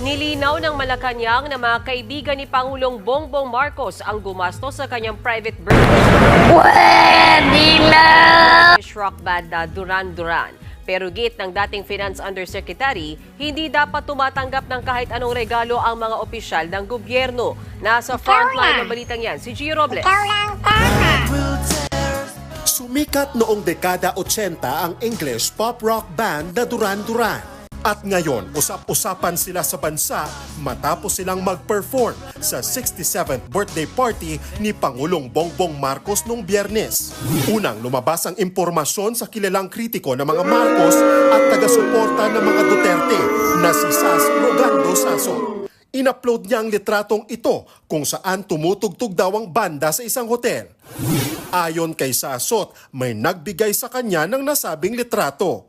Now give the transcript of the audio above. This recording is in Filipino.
Nilinaw ng Malacanang na mga kaibigan ni Pangulong Bongbong Marcos ang gumastos sa kanyang private birthday. Pwede na! Rock band na Duran Duran. Pero git ng dating Finance Undersecretary, hindi dapat tumatanggap ng kahit anong regalo ang mga opisyal ng gobyerno. Nasa frontline ng balitang yan, si Gio Robles. Sumikat noong dekada 80 ang English pop rock band na Duran Duran. At ngayon, usap-usapan sila sa bansa matapos silang mag-perform sa 67th birthday party ni Pangulong Bongbong Marcos noong Biyernes. Unang lumabas ang impormasyon sa kilalang kritiko ng mga Marcos at taga-suporta ng mga Duterte na si Sas Rogando Saso. In-upload niya ang litratong ito kung saan tumutugtog daw ang banda sa isang hotel. Ayon kay Sasot, may nagbigay sa kanya ng nasabing litrato.